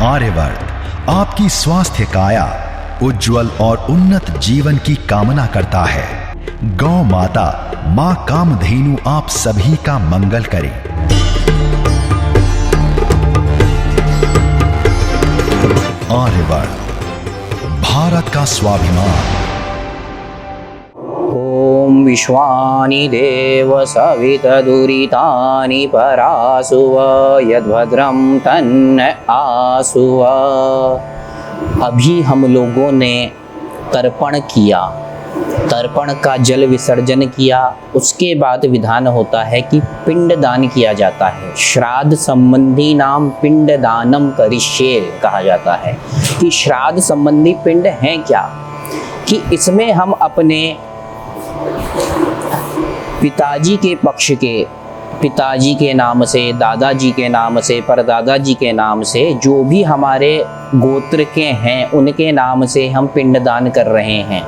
आर्यवर्त आपकी स्वास्थ्य काया उज्जवल और उन्नत जीवन की कामना करता है। गौ माता मां कामधेनु आप सभी का मंगल करे। आर्यवर्त भारत का स्वाभिमान। ओम विश्वानि देव सवितदुरितानि परासुव यद्भद्रं तन्न आसुव। अभी हम लोगों ने तर्पण किया, तर्पण का जल विसर्जन किया। उसके बाद विधान होता है कि पिंडदान किया जाता है। श्राद्ध संबंधी नाम पिंडदानम करिष्ये कहा जाता है कि श्राद्ध संबंधी पिंड हैं क्या, कि इसमें हम अपने पिताजी के पक्ष के, पिताजी के नाम से, दादाजी के नाम से, परदादाजी के नाम से, जो भी हमारे गोत्र के हैं उनके नाम से हम पिंडदान कर रहे हैं।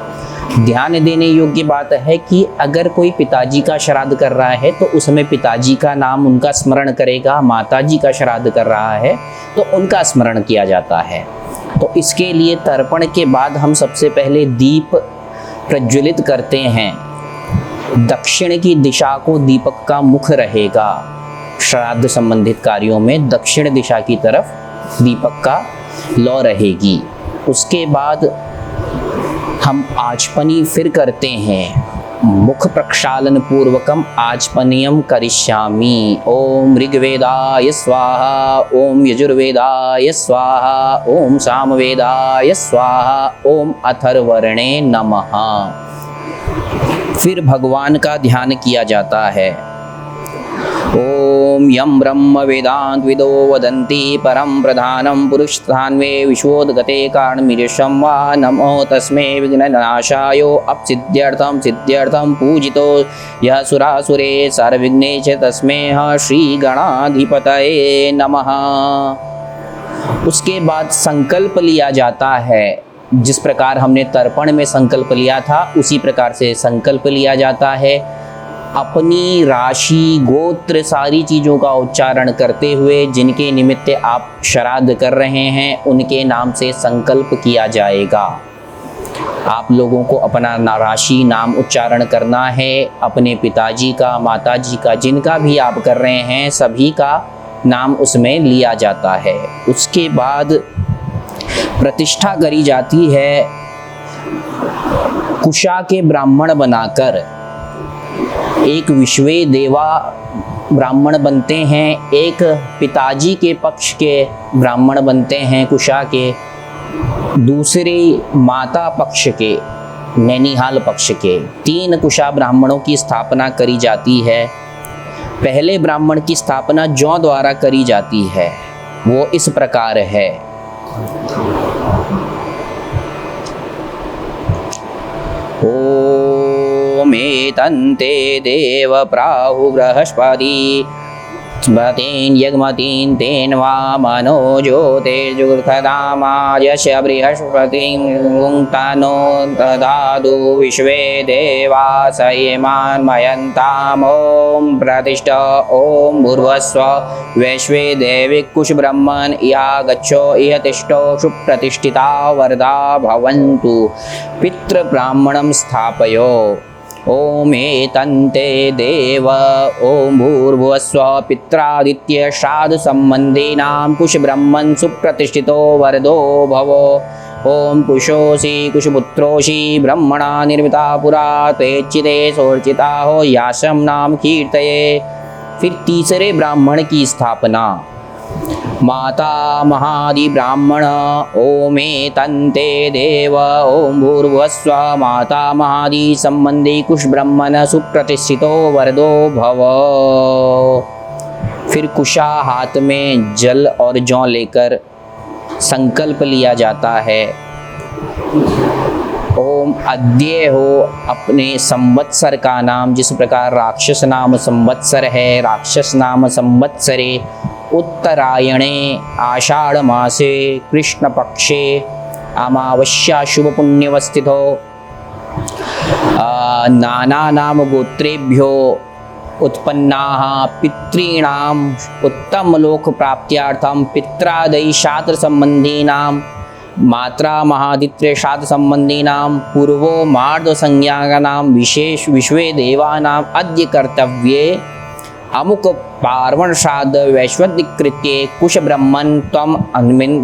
ध्यान देने योग्य बात है कि अगर कोई पिताजी का श्राद्ध कर रहा है तो उसमें पिताजी का नाम उनका स्मरण करेगा, माताजी का श्राद्ध कर रहा है तो उनका स्मरण किया जाता है। तो इसके लिए तर्पण के बाद हम सबसे पहले दीप प्रज्वलित करते हैं। दक्षिण की दिशा को दीपक का मुख रहेगा। श्राद्ध संबंधित कार्यों में दक्षिण दिशा की तरफ दीपक का लौ रहेगी। उसके बाद हम आचपनी फिर करते हैं। मुख प्रक्षालन पूर्वकम आचपनियम करिष्यामि। ओम ऋग्वेदाय स्वाहा, ओम यजुर्वेदाय स्वाहा, ओम सामवेदाय स्वाहा, ओम अथर्वणे नमः। फिर भगवान का ध्यान किया जाता है। ओम यम ब्रह्म वेदांत विदो वदन्ति परम प्रधानम पुरुषस्थान्वे विश्वोदगते कारणमीशं वा नमो तस्मै विघ्ननाशाय अपसिद्ध्यर्थं सिद्ध्यर्थं पूजितो यः सुरासुरे सर्वविघ्नेश तस्मै श्री गणाधिपतये नमः। उसके बाद संकल्प लिया जाता है। जिस प्रकार हमने तर्पण में संकल्प लिया था उसी प्रकार से संकल्प लिया जाता है। अपनी राशि, गोत्र, सारी चीज़ों का उच्चारण करते हुए जिनके निमित्त आप श्राद्ध कर रहे हैं उनके नाम से संकल्प किया जाएगा। आप लोगों को अपना राशि नाम उच्चारण करना है। अपने पिताजी का, माताजी का, जिनका भी आप कर रहे हैं सभी का नाम उसमें लिया जाता है। उसके बाद प्रतिष्ठा करी जाती है। कुशा के ब्राह्मण बनाकर एक विश्वे देवा ब्राह्मण बनते हैं, एक पिताजी के पक्ष के ब्राह्मण बनते हैं कुशा के, दूसरे माता पक्ष के, नैनिहाल पक्ष के। 3 कुशा ब्राह्मणों की स्थापना करी जाती है। पहले ब्राह्मण की स्थापना जौ द्वारा करी जाती है। वो इस प्रकार है। ओम एतन्ते देव प्राहु बृहस्पति स्मृतिं यग्मतिं तेन वा मनो ज्योतिर्जुगुर्थदामायस्य बृहस्पतिं तनो ददातु विश्वे देवा सयेमान्मयन्ताम्। ॐ प्रतिष्ठ ॐ भूर्भुवस्सुः वैश्वे देवी कुश ब्रह्मन् इह गच्छो इह तिष्ठो सुप्रतिष्ठिता वरदा भवन्तु। पितृब्राह्मणं स्थापयो। ओम एतन्ते देव ओम भूर्भुवस्सुः पित्रादित्य श्राद्ध संबंधीनां कुश ब्रह्मन् सुप्रतिष्ठितो वरदो भवो। ओम कुशोषि कुशपुत्रोषि ब्रह्मणा निर्मिता पुरा तेच्चिते सोर्चिता हो यासम नाम कीर्तये। फिर तीसरे ब्राह्मण की स्थापना। माता महादि ब्राह्मण ओम एतन्ते देव ओम भूर्भुवस्सुः माता महादि संबंधी कुश ब्रह्मण सुप्रतिष्ठितो वरदो भव। फिर कुशा हाथ में जल और जौ लेकर संकल्प लिया जाता है। ओम अद्य हो अपने संवत्सर का नाम, जिस प्रकार राक्षस नाम संवत्सर है, राक्षस नाम संवत्सरे उत्तरायणे आषाढ़ मासे कृष्ण पक्षे अमावस्या शुभ पुण्यवस्थितो नाना नाम गोत्रेभ्यो उत्पन्नाः पितॄणाम् उत्तमलोक प्राप्त्यार्थं पित्रादि शास्त्र संबंधीनां मात्रा महादित्य शास्त्र संबंधीनां पूर्वो मार्द संज्ञानां विशेष विश्वे देवानाम् अद्य कर्तव्ये अमुक पार्वण श्राद्ध वैश्वदिकृत्ये कुश ब्रह्मन् त्वं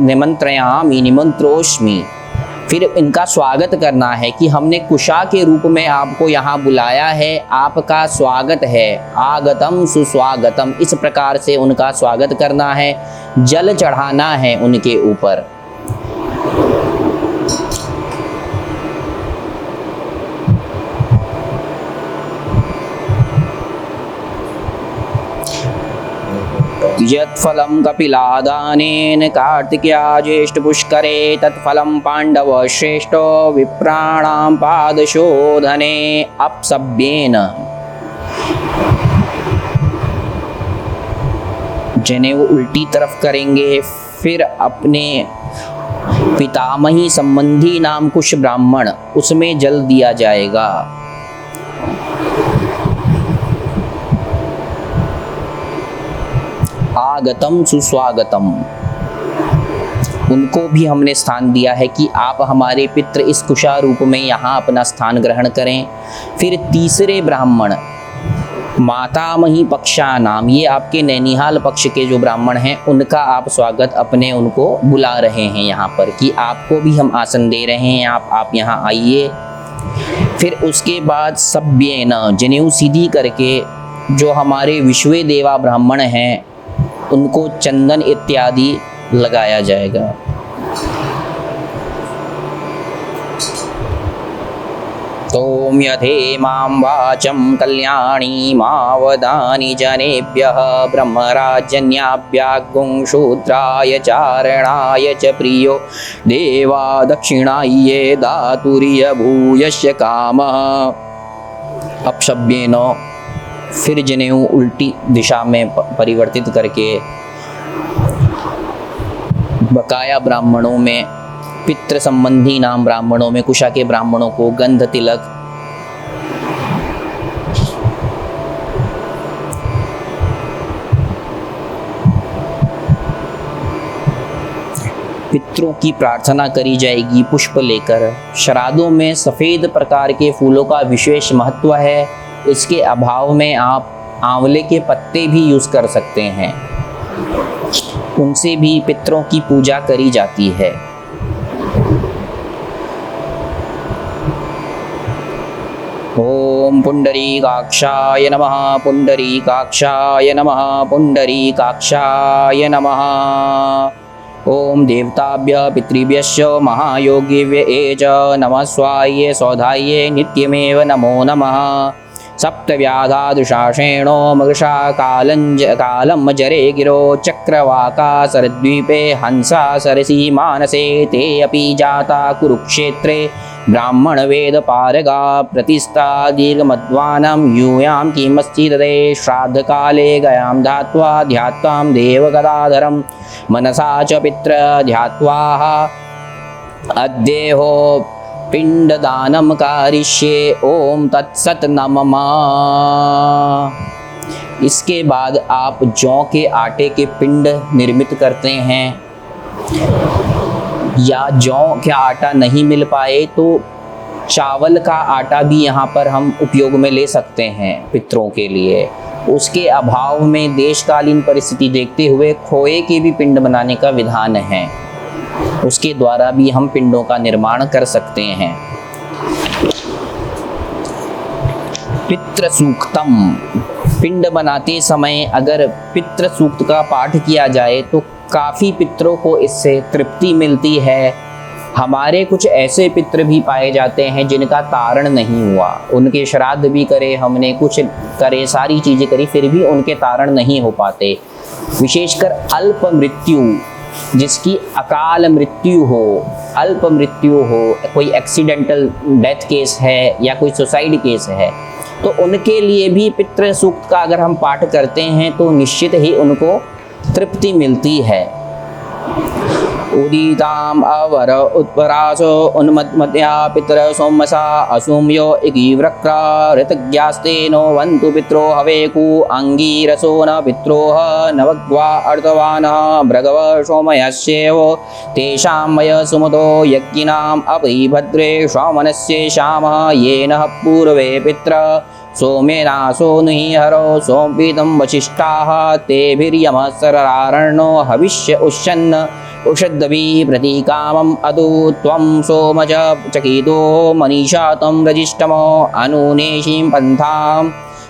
निमंत्रयामि निमंत्रोस्मि। फिर इनका स्वागत करना है कि हमने कुशा के रूप में आपको यहाँ बुलाया है, आपका स्वागत है, आगतम सुस्वागतम, इस प्रकार से उनका स्वागत करना है, जल चढ़ाना है उनके ऊपर। यत्फलं कपिलादानेन कार्तिक्या ज्येष्ठ पुष्करे तत्फलं पांडव श्रेष्ठो विप्राणां पादशोधने अपसव्येन। जनेऊ उल्टी तरफ करेंगे, फिर अपने पितामही संबंधी नाम कुश ब्राह्मण, उसमें जल दिया जाएगा। आगतम सुस्वागतम, उनको भी हमने स्थान दिया है कि आप हमारे पितृ इस कुशा रूप में यहाँ अपना स्थान ग्रहण करें। फिर तीसरे ब्राह्मण मातामही पक्षा नाम, ये आपके नैनीहाल पक्ष के जो ब्राह्मण हैं उनका आप स्वागत अपने उनको बुला रहे हैं यहाँ पर कि आपको भी हम आसन दे रहे हैं, आप यहाँ आइए। फिर उसके बाद सभ्येन, जनेऊ सीधी करके जो हमारे विश्वे देवा ब्राह्मण हैं उनको चंदन इत्यादि लगाया जाएगा। तोम यथे मां वाचं कल्याणी मावदानि जनेभ्यः ब्रह्मराजन्याभ्यागुं शूद्राय चारणाय च प्रियो देवा दक्षिणाय दातुर्य भूयस्य कामः। अपशब्देन फिर जनेऊ उल्टी दिशा में परिवर्तित करके बकाया ब्राह्मणों में, पितृ संबंधी नाम ब्राह्मणों में, कुशा के ब्राह्मणों को गंध तिलक, पितरों की प्रार्थना करी जाएगी पुष्प लेकर। श्राद्धों में सफ़ेद प्रकार के फूलों का विशेष महत्व है, इसके अभाव में आप आंवले के पत्ते भी यूज़ कर सकते हैं, उनसे भी पितरों की पूजा करी जाती है। ओम पुंडरीकाक्षाय नमः, पुंडरीकाक्षाय नमः, पुंडरीकाक्षाय नमः। ओम देवताभ्यः पितृभ्यश्च महायोगिभ्ये च नमः स्वाये सौधाये नित्यमेव नमो नमः। सप्तव्याधादुषाषेणो मृषा कालं जरे गिरो चक्रवाका सरद्वीपे हंसा सरसी मानसे ते अपि जाता कुरुक्षेत्रे ब्राह्मण वेद पारगा प्रतिष्ठा दीर्घमध्वानं यूयां किमस्ति तदे श्राद्ध काले गयां धात्वा ध्यात्वां देवगदाधरं मनसा च पित्र ध्यात्वाः अद्येहो पिंडदानम कारिष्ये ओम तत्सत नमः। इसके बाद आप जौ के आटे के पिंड निर्मित करते हैं, या जौ का आटा नहीं मिल पाए तो चावल का आटा भी यहाँ पर हम उपयोग में ले सकते हैं पितरों के लिए। उसके अभाव में देशकालीन परिस्थिति देखते हुए खोए के भी पिंड बनाने का विधान है, उसके द्वारा भी हम पिंडों का निर्माण कर सकते हैं। पितृ सूक्तम, पिंड बनाते समय अगर पितृ सूक्त का पाठ किया जाए तो काफ़ी पितरों को इससे तृप्ति मिलती है। हमारे कुछ ऐसे पितृ भी पाए जाते हैं जिनका तारण नहीं हुआ, उनके श्राद्ध भी करे हमने, कुछ करे, सारी चीज़ें करी, फिर भी उनके तारण नहीं हो पाते। विशेषकर अल्प मृत्यु, जिसकी अकाल मृत्यु हो, अल्प मृत्यु हो, कोई एक्सीडेंटल डेथ केस है या कोई सुसाइड केस है, तो उनके लिए भी पितृ सूक्त का अगर हम पाठ करते हैं तो निश्चित ही उनको तृप्ति मिलती है। उदिताम अवर उत्परासो उन्मत्मत्या पितर सोमसा असुम्यो इगिव्रक्रा ऋतज्ञास्तेनो वन्तु पित्रो हवेकु अंगीरसो न पित्रोः नवग्वा अर्धवानः भृगव सोमयस्येव तेषां मय सुमतो यज्ञिनाम् अपरिभद्रे सोमनस्य शामः येन पूर्वे पित्र सोमेनासो नुहिहरो सोमपीतं वशिष्ठाः तेभिर्यमः सररारणो हविष्य उष्यन्न उषद्दवी प्रतीकामम् अदु त्वं सोम चकितो मनीषा तं रजिष्टमो अनुनेशीं पन्थां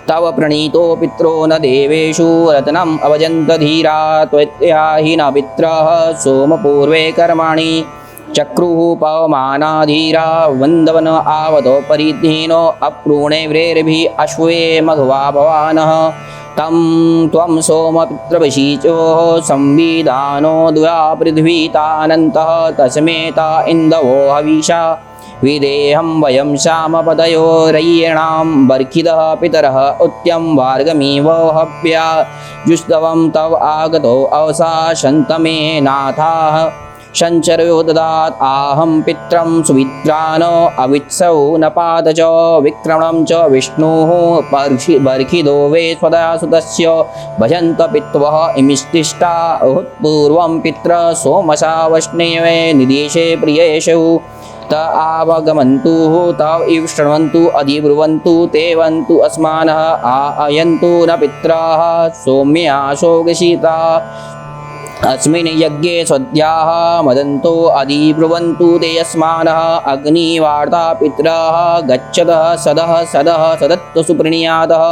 तव प्रणीतो पित्रो न देवेषु रत्नम् अवजन्त धीरा त्वया हि न पित्रः सोमपूर्वे कर्माणि चक्रुः पवमानाधीरा वन्दवन आवतो परिधीनो अप्रूणे व्रेर्भिः अश्वे मघवा भवानः तं त्वं सोमपितृवशीचोः संविधानो द्वा पृथ्वीतानन्तः तस्मेता इन्दवो हविषा विदेहं वयं श्यामपदयो रय्यणां बर्खिदः पितरः उत्त्यं वार्गमिव हव्या जुस्तवं तव आगतो अवसा शन्तमे नाथाः शञ्चरो ददात् आहं पित्रं सुवित्रानो अवित्सौ नपात च विक्रमणं च विष्णुः बर्खिदो वे स्वदा सुतस्य भजन्त पित्वः इमिष्टिष्टा उत्पूर्वं पित्र सोमसा वष्णेवे निदेशे प्रियेषु त आवगमन्तु तव इव शृण्वन्तु अधिब्रुवन्तु ते वन्तु अस्मानः आयन्तु न पित्राः सौम्याशोगशीता अस्मिन् यज्ञे सद्याः मदन्तो अधिब्रुवन्तु ते अस्मानः अग्निवार्ता पितरः गच्छतः सदः सदत्तु सुप्रणीयातः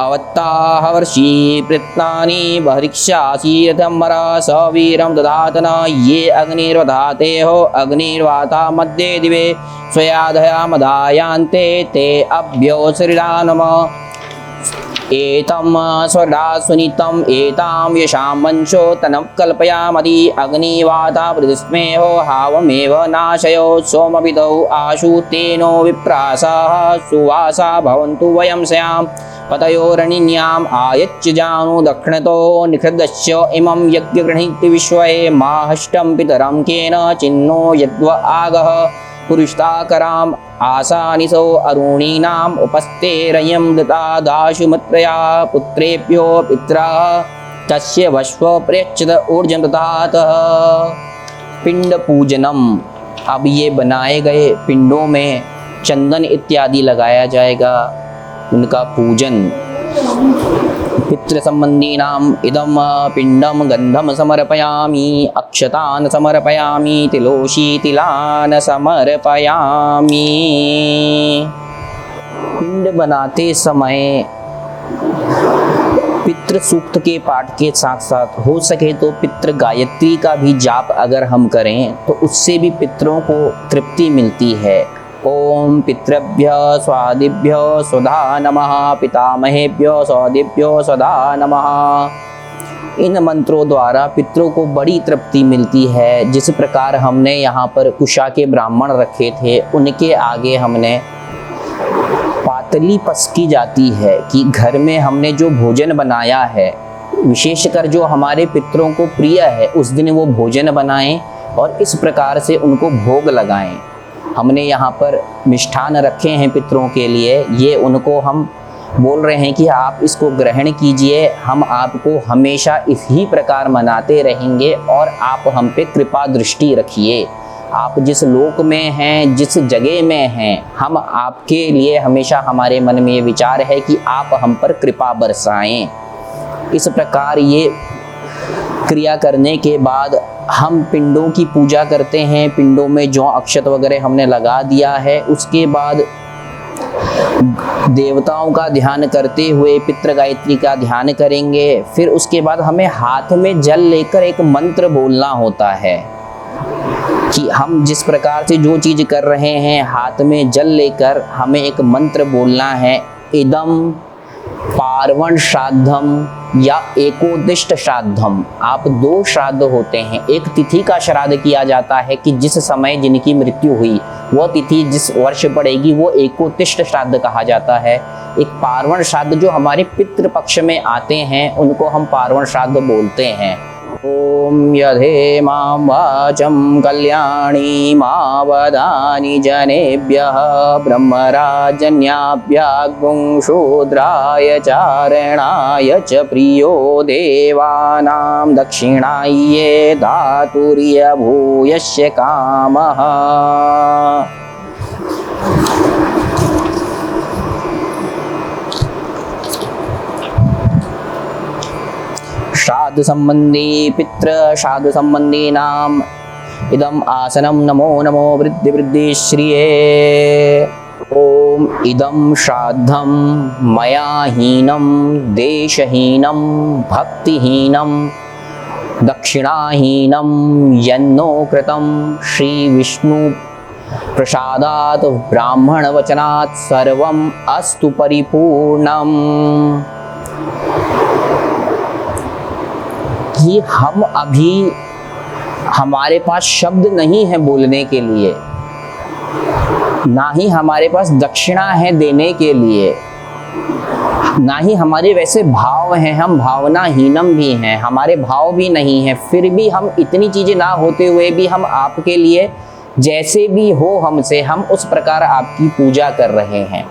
अवत्ताः वर्षी पृत्नानि बहिर्क्षासीरथमरा सवीरं दधातन ये अग्निर्वधातेः अग्निर्वाता मध्ये दिवे स्वयाधया मदायान्ते ते अभ्योऽसृजा नमः एतं स्वरा सुनीतम् एतां यशां वंशो तनं कल्पयामदि अग्निवाता पृथ्स्मेहो हावमेव नाशयो सोमविदौ आशु तेनो विप्रासाः सुवासा भवन्तु वयं स्यां पतयोरणिन्याम् आयच्य जानु दक्षिणतो निषदस्य इमं यज्ञगृहीति विश्वये माहष्टं पितरं केन चिन्नो यद्व आगः पुरुषताकराम् आसानिसो अरुणीनाम् उपस्तेरयं दता दाशुमत्रया पुत्रेभ्यो पित्राः तस्य वश्व प्रेक्षत ऊर्जं दधातः। पिंड पूजनम। अब ये बनाए गए पिंडों में चंदन इत्यादि लगाया जाएगा, उनका पूजन। पितृ संबंधीनाम इदम पिंडम गंधम समर्पयामि अक्षतान समर्पयामि तिलोशी तिलान समर्पयामि। पिंड बनाते समय पितृ सूक्त के पाठ के साथ साथ हो सके तो पितृ गायत्री का भी जाप अगर हम करें तो उससे भी पितरों को तृप्ति मिलती है। ओम पितृभ्य स्वादिभ्यो स्वधा नमः पितामहेभ्यो स्वादिभ्यो स्वधा नमः। इन मंत्रों द्वारा पितरों को बड़ी तृप्ति मिलती है। जिस प्रकार हमने यहाँ पर कुशा के ब्राह्मण रखे थे, उनके आगे हमने पातली पसकी जाती है कि घर में हमने जो भोजन बनाया है, विशेषकर जो हमारे पितरों को प्रिय है, उस दिन वो भोजन बनाएं और इस प्रकार से उनको भोग लगाएं। हमने यहाँ पर मिष्ठान रखे हैं पितरों के लिए, ये उनको हम बोल रहे हैं कि आप इसको ग्रहण कीजिए, हम आपको हमेशा इसी प्रकार मनाते रहेंगे और आप हम पे कृपा दृष्टि रखिए। आप जिस लोक में हैं, जिस जगह में हैं, हम आपके लिए हमेशा हमारे मन में ये विचार है कि आप हम पर कृपा बरसाएं। इस प्रकार ये क्रिया करने के बाद हम पिंडों की पूजा करते हैं। पिंडों में जौ अक्षत वगैरह हमने लगा दिया है। उसके बाद देवताओं का ध्यान करते हुए पितृ गायत्री का ध्यान करेंगे। फिर उसके बाद हमें हाथ में जल लेकर एक मंत्र बोलना होता है कि हम जिस प्रकार से जो चीज़ कर रहे हैं, हाथ में जल लेकर हमें एक मंत्र बोलना है। इदम पार्वण श्राद्धम या एकोदिष्ट श्राद्धम। आप दो श्राद्ध होते हैं। एक तिथि का श्राद्ध किया जाता है कि जिस समय जिनकी मृत्यु हुई वह तिथि जिस वर्ष पड़ेगी वो एकोदिष्ट श्राद्ध कहा जाता है। एक पार्वण श्राद्ध जो हमारे पितृ पक्ष में आते हैं उनको हम पार्वण श्राद्ध बोलते हैं। ॐ यधेमां वाचं कल्याणीमावदानि जनेभ्यः ब्रह्मराजन्याभ्यागुं शूद्राय चारणाय च प्रियो देवानां दक्षिणायै धातुर्यभूयस्य कामः। श्राद्ध संबंधी पितृ श्राद्ध संबंधीनाम इदम आसनम नमो नमो वृद्धि वृद्धि श्रिये। ओम इदम श्राद्धम मया हीनम देशहीनम भक्तिहीनम दक्षिणाहीनम यन्नो कृतं श्री विष्णु प्रसादात् ब्राह्मण वचनात् सर्वम अस्तु परिपूर्णम। कि हम अभी हमारे पास शब्द नहीं है बोलने के लिए, ना ही हमारे पास दक्षिणा है देने के लिए, ना ही हमारे वैसे भाव हैं, हम भावनाहीनम भी हैं, हमारे भाव भी नहीं हैं, फिर भी हम इतनी चीज़ें ना होते हुए भी हम आपके लिए जैसे भी हो हमसे हम उस प्रकार आपकी पूजा कर रहे हैं।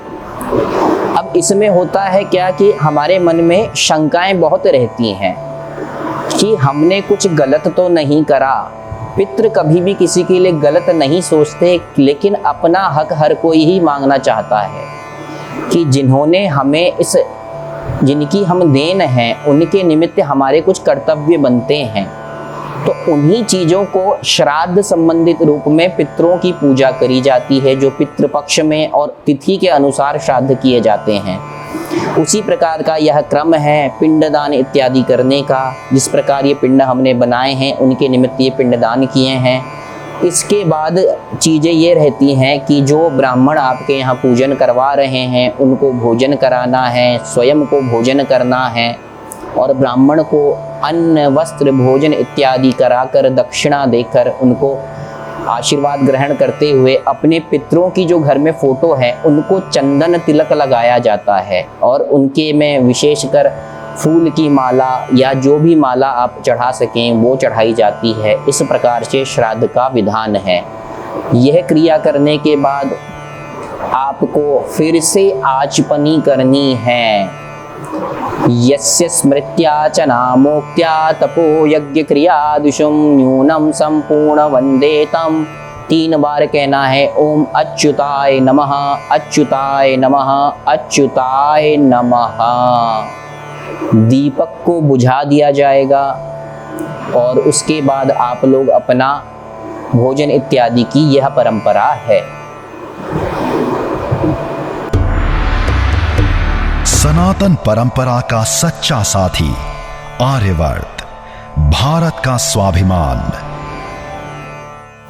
अब इसमें होता है क्या कि हमारे मन में शंकाएं बहुत रहती हैं कि हमने कुछ गलत तो नहीं करा। पितृ कभी भी किसी के लिए गलत नहीं सोचते, लेकिन अपना हक हर कोई ही मांगना चाहता है कि जिन्होंने हमें जिनकी हम देन हैं उनके निमित्त हमारे कुछ कर्तव्य बनते हैं, तो उन्हीं चीज़ों को श्राद्ध संबंधित रूप में पितरों की पूजा करी जाती है, जो पितृपक्ष में और तिथि के अनुसार श्राद्ध किए जाते हैं। उसी प्रकार का यह क्रम है पिंडदान इत्यादि करने का। जिस प्रकार ये पिंड हमने बनाए हैं उनके निमित्त ये पिंडदान किए हैं। इसके बाद चीज़ें ये रहती हैं कि जो ब्राह्मण आपके यहाँ पूजन करवा रहे हैं उनको भोजन कराना है, स्वयं को भोजन करना है और ब्राह्मण को अन्न वस्त्र भोजन इत्यादि कराकर दक्षिणा देकर उनको आशीर्वाद ग्रहण करते हुए अपने पितरों की जो घर में फोटो है उनको चंदन तिलक लगाया जाता है और उनके में विशेषकर फूल की माला या जो भी माला आप चढ़ा सकें वो चढ़ाई जाती है। इस प्रकार से श्राद्ध का विधान है। यह क्रिया करने के बाद आपको फिर से आचपनी करनी है। यस्य स्मृत्या च नामोक्त्या तपो यज्ञ क्रियादिशुम न्यूनम संपूर्ण वंदेतम। 3 बार कहना है ओम अच्युताय नमः, अच्युताय नमः, अच्युताय नमः। दीपक को बुझा दिया जाएगा और उसके बाद आप लोग अपना भोजन इत्यादि की यह परंपरा है। सनातन परंपरा का सच्चा साथी आर्यवर्त, भारत का स्वाभिमान।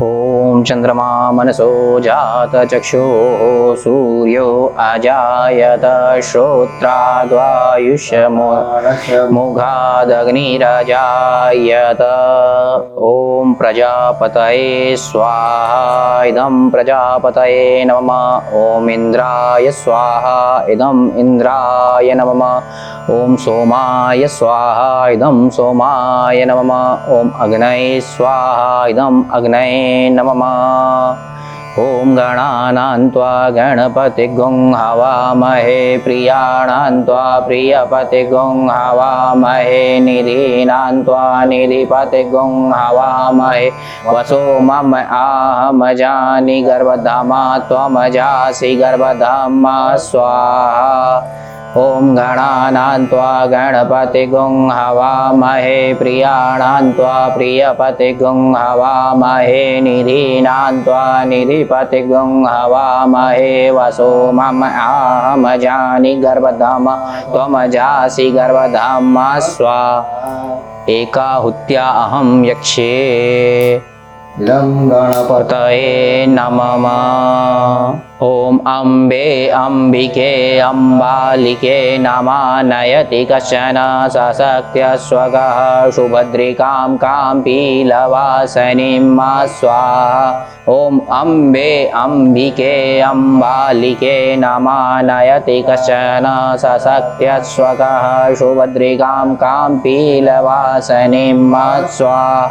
ओम चंद्रमा मनसो जात चक्षुः सूर्यो अजायत श्रोत्राद्वायुष्यमुखादग्निरजायत। ओम प्रजापतये स्वाहा इदं प्रजापतये नमः। ओम इंद्राय स्वाहा इदं इंद्राय नमः। ओम सोमाय स्वाहा इदं सोमाय नमः। ओम अग्नये स्वाहा इदं अग्नये नमः। ओम गणानां त्वा गणपतिगुं हवामहे प्रियाणां त्वा प्रियपतिगुं हवामहे निधीनां त्वा निधिपतिगुं हवामहे वसो मम आहमजानि गर्भधामा त्वमजासि गर्भधामा स्वाहा। ओम गणानां त्वा गणपतिगुं हवामहे प्रियाणां त्वा प्रियपतिगुं हवामहे निधीनां त्वा निधिपतिगुं हवामहे वसो मम आहमजानि गर्भधामा त्वमजासि गर्भधामा स्वाहा। एकाहुत्या अहं यक्ष्ये गणपतये नमः। ॐ अम्बे अम्बिके अम्बालिके नमः नयति कश्चन सशक्त्यस्वगः सुभद्रिकां कां पीलवासनीं मा स्वाहा ॐ अम्बे अम्बिके अम्बालिके नमः नयति कश्चन सशक्त्यस्वगः सुभद्रिकां कां पीलवासनीं मा स्वाहा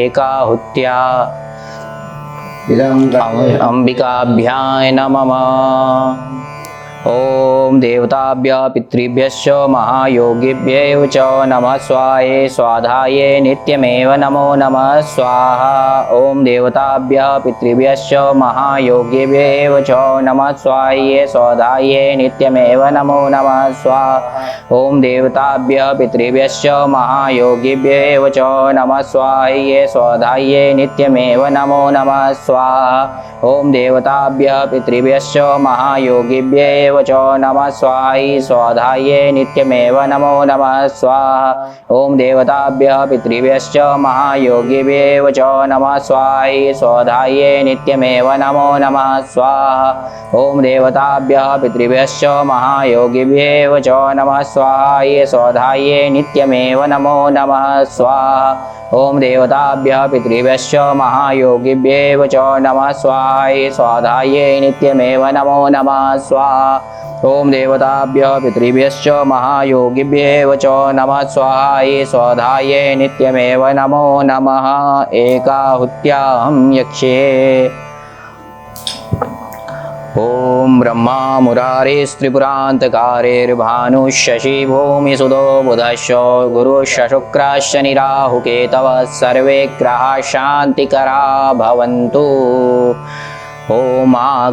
एकाहुत्या अंबिकाभ्याय नमः। ॐ देवताभ्यः पितृभ्यश्च महायोगिभ्यः च नमः स्वाहे स्वाधाये नित्यमेव नमो नमः स्वाहा। ॐ देवताभ्यः पितृभ्यश्च महायोगिभ्यः च नमः स्वाहे स्वाधाये नित्यमेव नमो नमः स्वाहा। ॐ देवताभ्यः पितृभ्यश्च महायोगिभ्यः च नमः स्वाहे स्वाधाये नित्यमेव नमो नमः स्वाहा। ॐ देवताभ्यः पितृभ्यश्च महायोगिभ्यः च नमः स्वाहाय स्वाधाये नित्यमेव नमो नमः स्वाहा। ॐ देवताभ्यः पितृभ्यश्च महायोगिभ्यः च नमः स्वाहाय स्वाधाये नित्यमेव नमो नमः स्वाहा। ॐ देवताभ्यः पितृभ्यश्च महायोगिभ्यः च नमः स्वाहाय स्वाधाये नित्यमेव नमो नमः स्वाहा। ॐ देवताभ्यः पितृभ्यश्च महायोगिभ्यः च नमः स्वाहाय स्वाधाये नित्यमेव नमो नमः स्वाहा। ॐ देवताभ्यः पितृभ्यश्च महायोगिभ्यः च नमः स्वाहाय स्वाधाये नित्यमेव नमो नमः। एकाहुत्याहं यक्ष्ये। ॐ ब्रह्मा मुरारेस्त्रिपुरान्तकारेर्भानुः भूमिसुतो बुधश्च गुरुश्च शुक्रश्च निराहुकेतवः सर्वे ग्रहाः शान्तिकरा भवन्तु। ॐ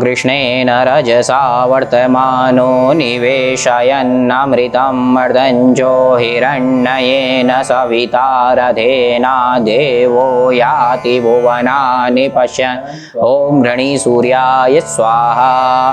कृष्णेन रजसा वर्तमानो निवेशयन्नमृतं मर्दञ्जो हिरण्येन सविता रथेना देवो याति भुवनानि पश्यन्। ॐ घृणीसूर्याय स्वाहा।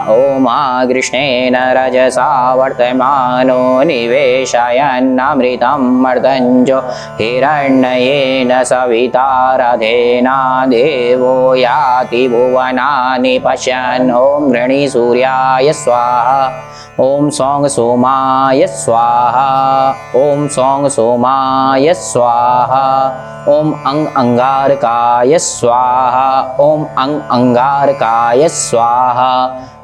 ॐ कृष्णेन रजसा वर्तमानो निवेशयन्नमृतं मर्दञ्जो हिरण्येन सविता रथेना देवो याति भुवनानि पश्यन्। ॐ घृणीसूर्याय स्वाहा। ॐ सौंग सोमाय स्वाहा। ॐ सौंग सोमाय स्वाहा। ॐ अंगारकाय स्वाहा। ॐ अंगारकाय स्वाहा।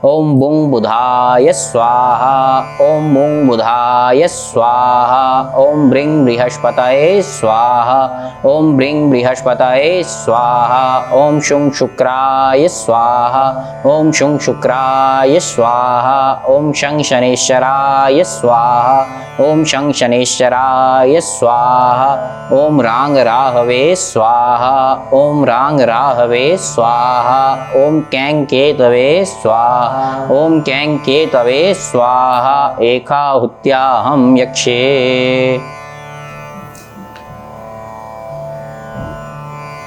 ॐ बुंग बुधाय स्वाहा। ॐ बुंग बुधाय स्वाहा। ॐ ब्रिंग बृहस्पतये स्वाहा। ॐ ब्रिंग बृहस्पतये स्वाहा। ॐ शुंग शुक्राय स्वाहा। ॐ शुंग शुक्राय स्वाहा। ॐ शं शनेश्वराय स्वाहा। ॐ शं शनेश्वराय स्वाहा। ॐ रांग राहवे स्वाहा। ॐ रांग राहवे स्वाहा। ॐ कैंग केतवे स्वाहा। ॐ कैंग केतवे स्वाहा। एकाहुत्याहं यक्ष्ये।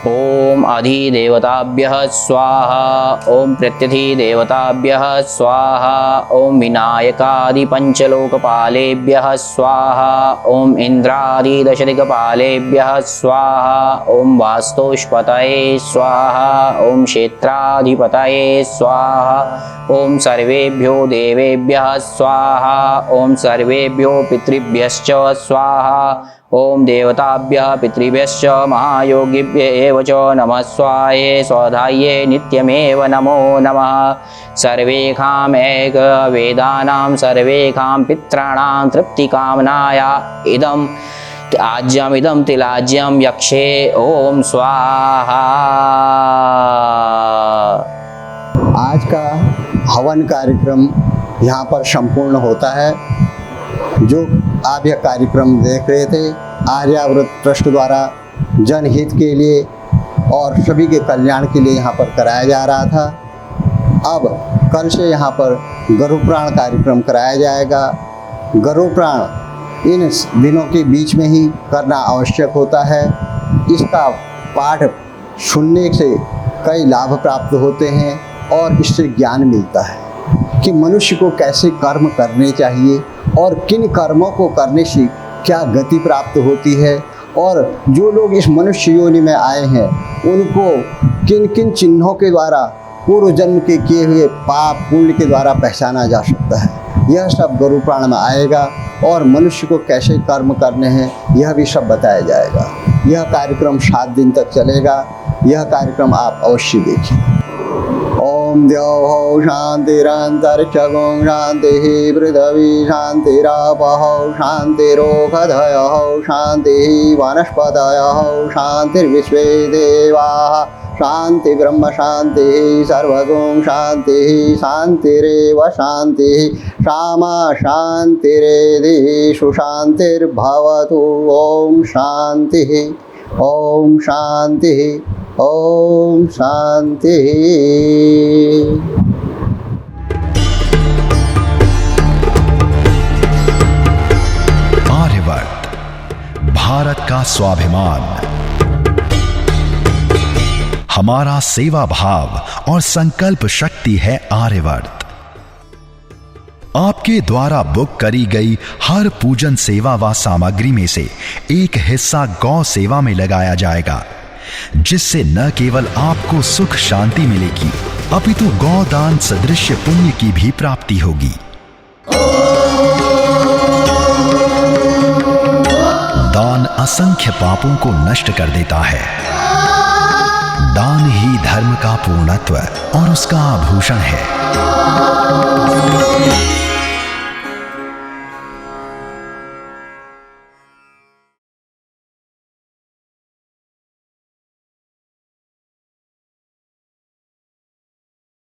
ॐ अधिदेवताभ्यः स्वाहा। ॐ प्रत्यधिदेवताभ्यः स्वाहा। ॐ विनायकादिपञ्चलोकपालेभ्यः स्वाहा। ॐ इन्द्रादिदशदिक्पालेभ्यः स्वाहा। ॐ वास्तुष्पतये स्वाहा। ॐ क्षेत्राधिपतये स्वाहा। ॐ सर्वेभ्यो देवेभ्यः स्वाहा। ॐ सर्वेभ्यो पितृभ्यश्च स्वाहा। ॐ देवताभ्यः पितृभ्यश्च महायोगिभ्यः च नमः स्वाहे स्वाधाये नित्यमेव नमो नमः। सर्वेषाम् एकवेदानां सर्वेषां पितॄणां तृप्तिकामनाय इदं आज्यमिदं तिलाज्यं यक्षे। ॐ स्वाहा। आज का हवन कार्यक्रम यहाँ पर संपूर्ण होता है। जो आप यह कार्यक्रम देख रहे थे आर्याव्रत ट्रस्ट द्वारा जनहित के लिए और सभी के कल्याण के लिए यहाँ पर कराया जा रहा था। अब कल से यहाँ पर गरुपुराण कार्यक्रम कराया जाएगा। गरुपुराण इन दिनों के बीच में ही करना आवश्यक होता है। इसका पाठ सुनने से कई लाभ प्राप्त होते हैं और इससे ज्ञान मिलता है कि मनुष्य को कैसे कर्म करने चाहिए और किन कर्मों को करने से क्या गति प्राप्त होती है, और जो लोग इस मनुष्य योनि में आए हैं उनको किन किन चिन्हों के द्वारा पूर्व जन्म के किए हुए पाप पुण्य के द्वारा पहचाना जा सकता है। यह सब गरुड़ पुराण में आएगा और मनुष्य को कैसे कर्म करने हैं यह भी सब बताया जाएगा। यह कार्यक्रम 7 दिन तक चलेगा। यह कार्यक्रम आप अवश्य देखिए। ओम द्यौः शान्तिरन्तरिक्षं शान्तिः पृथिवी शान्तिरापः शान्तिरोषधयः शान्तिः वनस्पतयः शान्तिर्विश्वे देवाः शान्ति ब्रह्म शान्तिः सर्वगुण शान्तिः शान्तिरेव शान्तिः सामा शान्तिरेधि सुशान्तिर्भवतु। ओम शान्तिः ओम शान्तिः ओम शांति। आर्यवर्त भारत का स्वाभिमान, हमारा सेवा भाव और संकल्प शक्ति है आर्यवर्त। आपके द्वारा बुक करी गई हर पूजन सेवा व सामग्री में से एक हिस्सा गौ सेवा में लगाया जाएगा, जिससे न केवल आपको सुख शांति मिलेगी अपितु गौदान सदृश पुण्य की भी प्राप्ति होगी। दान असंख्य पापों को नष्ट कर देता है। दान ही धर्म का पूर्णत्व और उसका आभूषण है।